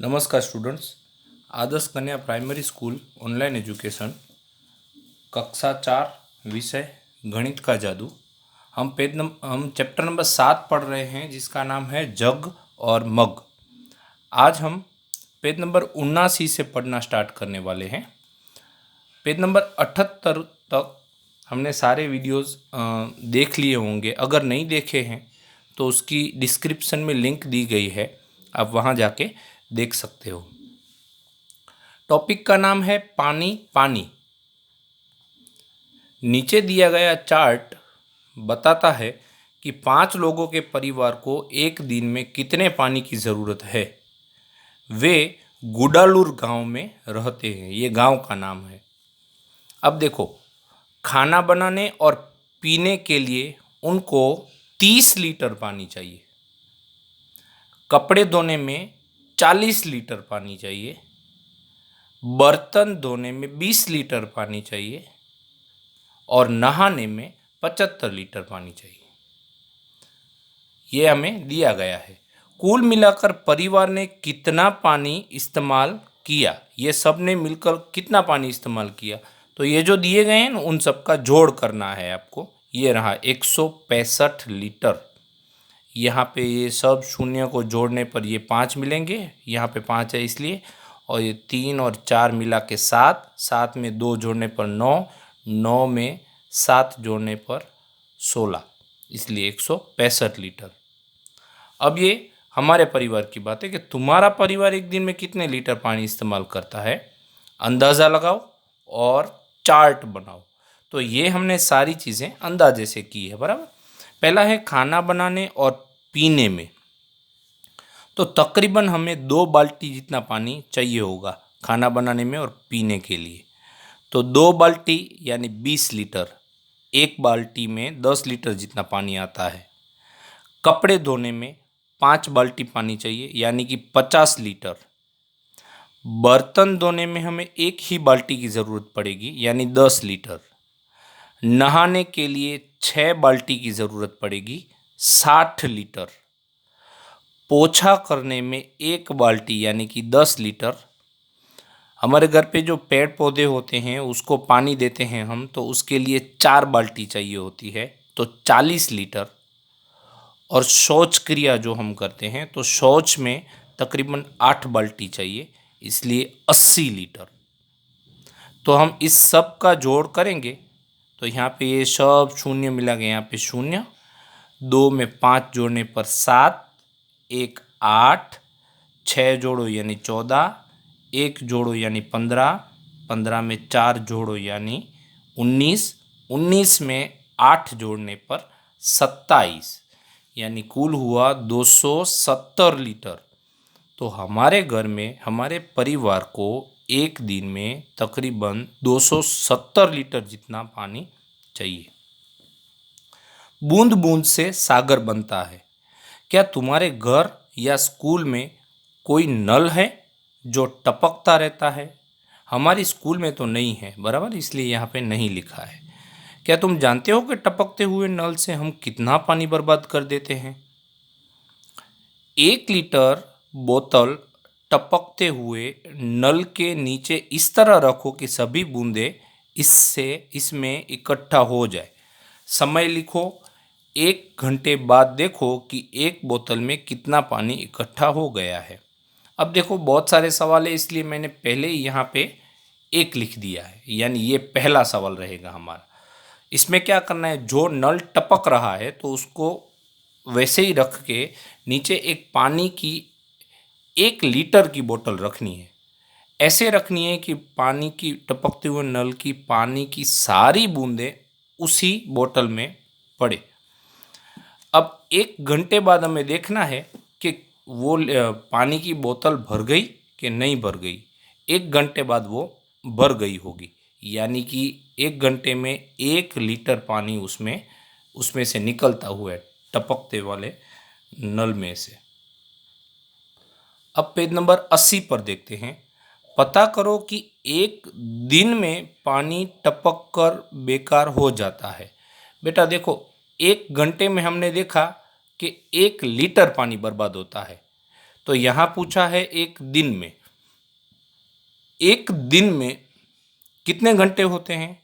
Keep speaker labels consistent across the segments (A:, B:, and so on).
A: नमस्कार स्टूडेंट्स। आदर्श कन्या primary school online education कक्षा 4 विषय गणित का जादू। हम चैप्टर नंबर 7 पढ़ रहे हैं जिसका नाम है जग और मग। आज हम पेज नंबर 79 से पढ़ना स्टार्ट करने वाले हैं। पेज नंबर 78 तक हमने सारे वीडियोस देख लिए होंगे। अगर नहीं देखे हैं तो उसकी डिस्क्रिप्शन में लिंक दी गई है, आप वहाँ जाके देख सकते हो। टॉपिक का नाम है पानी पानी। नीचे दिया गया चार्ट बताता है कि 5 लोगों के परिवार को एक दिन में कितने पानी की ज़रूरत है। वे गुडालूर गांव में रहते हैं, ये गांव का नाम है। अब देखो, खाना बनाने और पीने के लिए उनको 30 लीटर पानी चाहिए। कपड़े धोने में 40 लीटर पानी चाहिए। बर्तन धोने में 20 लीटर पानी चाहिए और नहाने में 75 लीटर पानी चाहिए। ये हमें दिया गया है। कुल मिलाकर परिवार ने कितना पानी इस्तेमाल किया, ये सब ने मिलकर कितना पानी इस्तेमाल किया, तो ये जो दिए गए हैं ना उन सब का जोड़ करना है आपको। ये रहा 165 लीटर। यहाँ पे ये सब शून्य को जोड़ने पर ये 5 मिलेंगे, यहाँ पे 5 है इसलिए, और ये 3 और 4 मिला के 7, 7 में 2 जोड़ने पर 9, 9 में 7 जोड़ने पर 16, इसलिए 165 लीटर। अब ये हमारे परिवार की बात है कि तुम्हारा परिवार एक दिन में कितने लीटर पानी इस्तेमाल करता है, अंदाज़ा लगाओ और चार्ट बनाओ। तो ये हमने सारी चीज़ें अंदाजे से की है, बराबर। पहला है खाना बनाने और पीने में, तो तकरीबन हमें 2 बाल्टी जितना पानी चाहिए होगा खाना बनाने में और पीने के लिए। तो 2 बाल्टी यानी 20 लीटर, एक बाल्टी में 10 लीटर जितना पानी आता है। कपड़े धोने में 5 बाल्टी पानी चाहिए यानी कि 50 लीटर। बर्तन धोने में हमें एक ही बाल्टी की ज़रूरत पड़ेगी यानी 10 लीटर। नहाने के लिए 6 बाल्टी की ज़रूरत पड़ेगी, 60 लीटर। पोछा करने में 1 बाल्टी यानी कि 10 लीटर। हमारे घर पे जो पेड़ पौधे होते हैं उसको पानी देते हैं हम, तो उसके लिए 4 बाल्टी चाहिए होती है, तो 40 लीटर। और शौच क्रिया जो हम करते हैं तो शौच में तकरीबन 8 बाल्टी चाहिए, इसलिए 80 लीटर। तो हम इस सब का जोड़ करेंगे तो यहाँ पे ये सब शून्य मिला गया, यहाँ पे शून्य, 2 में 5 जोड़ने पर 7, 1 8, 6 जोड़ो यानी 14, 1 जोड़ो यानी 15, 15 में 4 जोड़ो यानी 19, 19 में 8 जोड़ने पर 27, यानी कुल हुआ 270 लीटर। तो हमारे घर में हमारे परिवार को एक दिन में तकरीबन 270 लीटर जितना पानी चाहिए। बूंद बूंद से सागर बनता है। क्या तुम्हारे घर या स्कूल में कोई नल है जो टपकता रहता है? हमारी स्कूल में तो नहीं है, बराबर, इसलिए यहाँ पे नहीं लिखा है। क्या तुम जानते हो कि टपकते हुए नल से हम कितना पानी बर्बाद कर देते हैं? 1 लीटर बोतल टपकते हुए नल के नीचे इस तरह रखो कि सभी बूंदें इसमें इकट्ठा हो जाए। समय लिखो। 1 घंटे बाद देखो कि एक बोतल में कितना पानी इकट्ठा हो गया है। अब देखो बहुत सारे सवाल है, इसलिए मैंने पहले ही यहाँ पे 1 लिख दिया है, यानी ये पहला सवाल रहेगा हमारा। इसमें क्या करना है, जो नल टपक रहा है तो उसको वैसे ही रख के नीचे एक पानी की 1 लीटर की बोतल रखनी है। ऐसे रखनी है कि पानी की टपकते हुए नल की पानी की सारी बूंदें उसी बोतल में पड़े। अब 1 घंटे बाद हमें देखना है कि वो पानी की बोतल भर गई कि नहीं भर गई। 1 घंटे बाद वो भर गई होगी, यानी कि 1 घंटे में 1 लीटर पानी उसमें से निकलता हुआ है, टपकते वाले नल में से। अब पेज नंबर 80 पर देखते हैं। पता करो कि एक दिन में पानी टपक कर बेकार हो जाता है। बेटा देखो, 1 घंटे में हमने देखा कि 1 लीटर पानी बर्बाद होता है, तो यहाँ पूछा है एक दिन में। एक दिन में कितने घंटे होते हैं?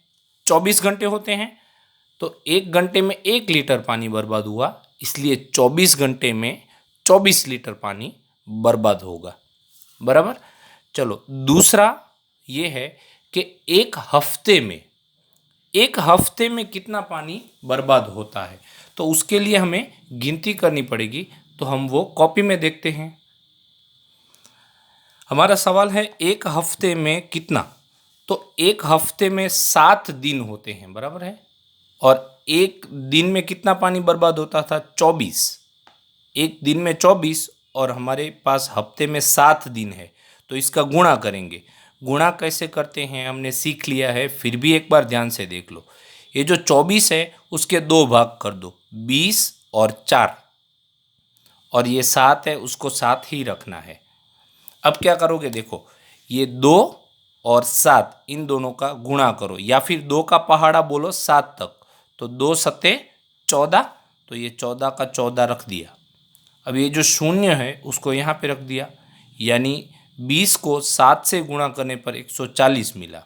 A: 24 घंटे होते हैं। तो 1 घंटे में 1 लीटर पानी बर्बाद हुआ, इसलिए 24 घंटे में 24 लीटर पानी बर्बाद होगा। बराबर। चलो दूसरा ये है कि एक हफ्ते में कितना पानी बर्बाद होता है। तो उसके लिए हमें गिनती करनी पड़ेगी, तो हम वो कॉपी में देखते हैं। हमारा सवाल है एक हफ्ते में कितना। तो एक हफ्ते में 7 दिन होते हैं, बराबर है। और एक दिन में कितना पानी बर्बाद होता था? 24। एक दिन में 24 और हमारे पास हफ्ते में 7 दिन है, तो इसका गुणा करेंगे। गुणा कैसे करते हैं हमने सीख लिया है, फिर भी एक बार ध्यान से देख लो। ये जो 24 है उसके 2 भाग कर दो, 20 और 4, और ये 7 है उसको 7 ही रखना है। अब क्या करोगे? देखो, ये 2 और 7 इन दोनों का गुणा करो, या फिर 2 का पहाड़ा बोलो 7 तक, तो 2 सत्ते 14, तो ये 14 का 14 रख दिया। अब ये जो शून्य है उसको यहाँ पे रख दिया, यानी 20 को 7 से गुणा करने पर 140 मिला।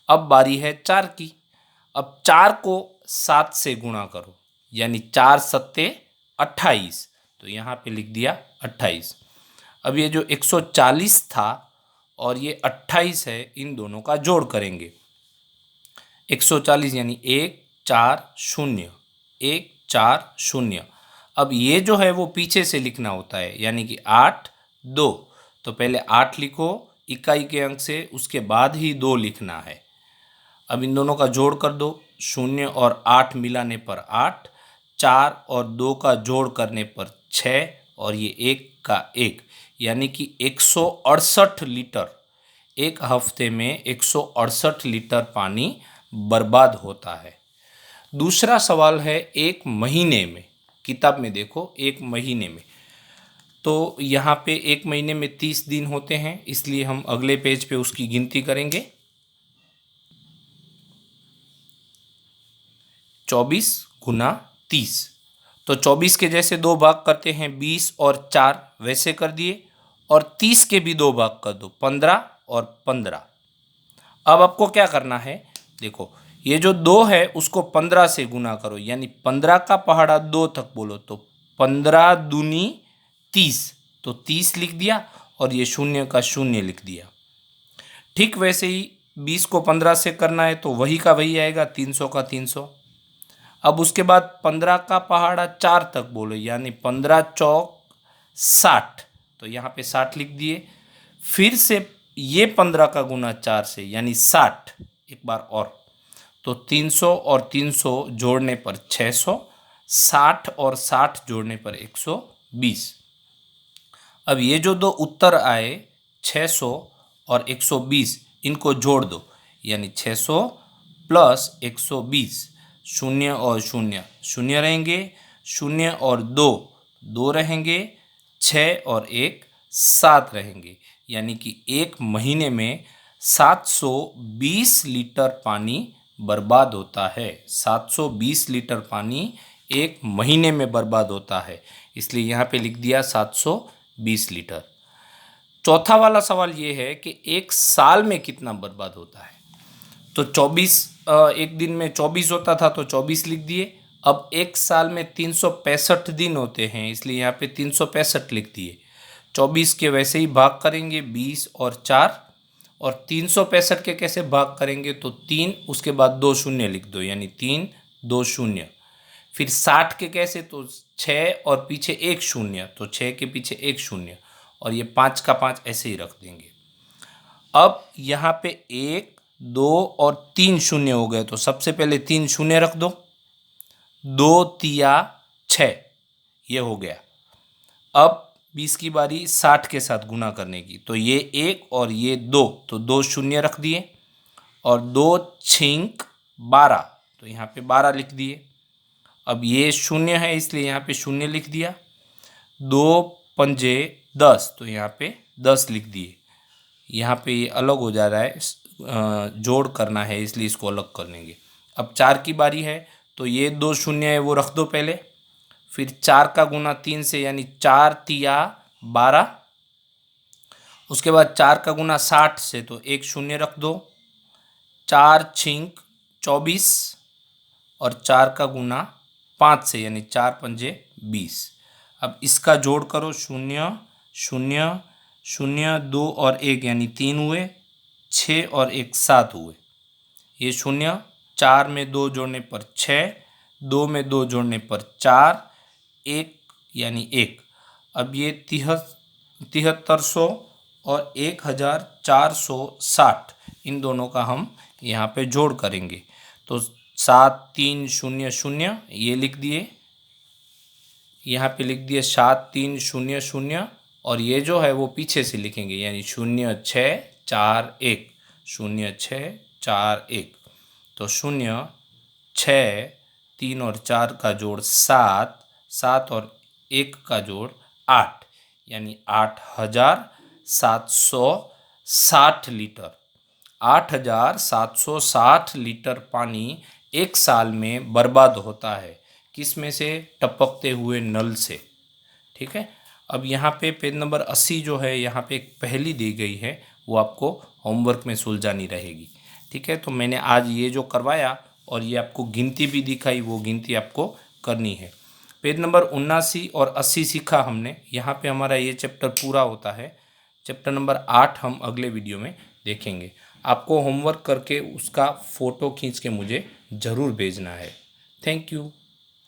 A: अब बारी है 4 की। अब 4 को 7 से गुणा करो, यानी 4 सत्ते 28, तो यहाँ पे लिख दिया 28। अब ये जो 140 था और ये 28 है, इन दोनों का जोड़ करेंगे। 140 यानी 1 4 0, 1 4 0। अब ये जो है वो पीछे से लिखना होता है, यानी कि 8 2, तो पहले 8 लिखो इकाई के अंक से, उसके बाद ही 2 लिखना है। अब इन दोनों का जोड़ कर दो, 0 और 8 मिलाने पर 8, 4 और 2 का जोड़ करने पर 6, और ये 1 का 1, यानी कि 168 लीटर। एक हफ्ते में 168 लीटर पानी बर्बाद होता है। दूसरा सवाल है एक महीने में। किताब में देखो एक महीने में, तो यहाँ पे एक महीने में 30 दिन होते हैं, इसलिए हम अगले पेज पे उसकी गिनती करेंगे। 24 गुना 30, तो 24 के जैसे 2 भाग करते हैं, 20 और 4 वैसे कर दिए, और 30 के भी 2 भाग कर दो, 15 और 15। अब आपको क्या करना है? देखो, ये जो 2 है उसको 15 से गुना करो, यानी 15 का पहाड़ा 2 तक बोलो, तो 15 दूनी 30, तो 30 लिख दिया, और ये 0 का 0 लिख दिया। ठीक वैसे ही 20 को 15 से करना है, तो वही का वही आएगा, 300 का 300। अब उसके बाद 15 का पहाड़ा 4 तक बोलो, यानी 15 चौक 60, तो यहाँ पे 60 लिख दिए। फिर से ये 15 का गुना 4 से, यानी 60, एक बार और, तो 300 और 300 जोड़ने पर 600, 60 और 60 जोड़ने पर 120। अब ये जो 2 उत्तर आए 600 और 120, इनको जोड़ दो, यानी 600 प्लस 120, 0 और 0 0 रहेंगे, 0 और 2 2 रहेंगे, 6 और 1 7 रहेंगे, यानी कि एक महीने में 720 लीटर पानी बर्बाद होता है। 720 लीटर पानी एक महीने में बर्बाद होता है, इसलिए यहाँ पे लिख दिया 720 लीटर। चौथा वाला सवाल ये है कि एक साल में कितना बर्बाद होता है। तो 24, एक दिन में 24 होता था तो 24 लिख दिए। अब एक साल में 365 दिन होते हैं, इसलिए यहाँ पे 365 लिख दिए। 24 के वैसे ही भाग करेंगे, 20 और 4, और 365 के कैसे भाग करेंगे, तो 3 उसके बाद 2 शून्य लिख दो, यानी 3 2 0। फिर 60 के कैसे, तो 6 और पीछे 1 शून्य, तो 6 के पीछे 1 शून्य, और ये 5 का 5 ऐसे ही रख देंगे। अब यहाँ पे 1 2 और 3 शून्य हो गए, तो सबसे पहले 3 शून्य रख दो, 2 तिया 6, ये हो गया। अब 20 की बारी 60 के साथ गुना करने की, तो ये 1 और ये 2, तो 2 शून्य रख दिए, और 2 छिंक 12, तो यहाँ पे 12 लिख दिए। अब ये 0 है इसलिए यहाँ पे 0 लिख दिया। 2 पंजे 10, तो यहाँ पे 10 लिख दिए। यहाँ पे ये अलग हो जा रहा है, जोड़ करना है इसलिए इसको अलग कर लेंगे। अब 4 की बारी है, तो ये 2 शून्य है वो रख दो पहले, फिर 4 का गुना 3 से, यानी 4 तिया 12। उसके बाद 4 का गुना 60 से, तो एक शून्य रख दो। 4 छिंक 24 और 4 का गुना 5 से, यानी 4 पंजे 20। अब इसका जोड़ करो, 0 0 0 2 और 1 यानी 3 हुए, 6 और 1 7 हुए। ये 0, 4 में 2 जोड़ने पर 6, 2 में 2 जोड़ने पर 4, 1 यानी 1। अब ये 7300 और 1460, इन दोनों का हम यहाँ पे जोड़ करेंगे। तो 7300 ये लिख दिए, यहाँ पे लिख दिए 7300, और ये जो है वो पीछे से लिखेंगे, यानी 0641 0641। तो 0 6 3 और 4 का जोड़ 7, 7 और 1 का जोड़ 8, यानी 8760 लीटर। 8760 लीटर पानी एक साल में बर्बाद होता है। किस में से? टपकते हुए नल से। ठीक है। अब यहाँ पे पेज नंबर 80 जो है, यहाँ पे एक पहेली दी गई है, वो आपको होमवर्क में सुलझानी रहेगी। ठीक है। तो मैंने आज ये जो करवाया और ये आपको गिनती भी दिखाई, वो गिनती आपको करनी है। पेज नंबर 79 और 80 सीखा हमने। यहाँ पे हमारा ये चैप्टर पूरा होता है। चैप्टर नंबर 8 हम अगले वीडियो में देखेंगे। आपको होमवर्क करके उसका फ़ोटो खींच के मुझे ज़रूर भेजना है। Thank you.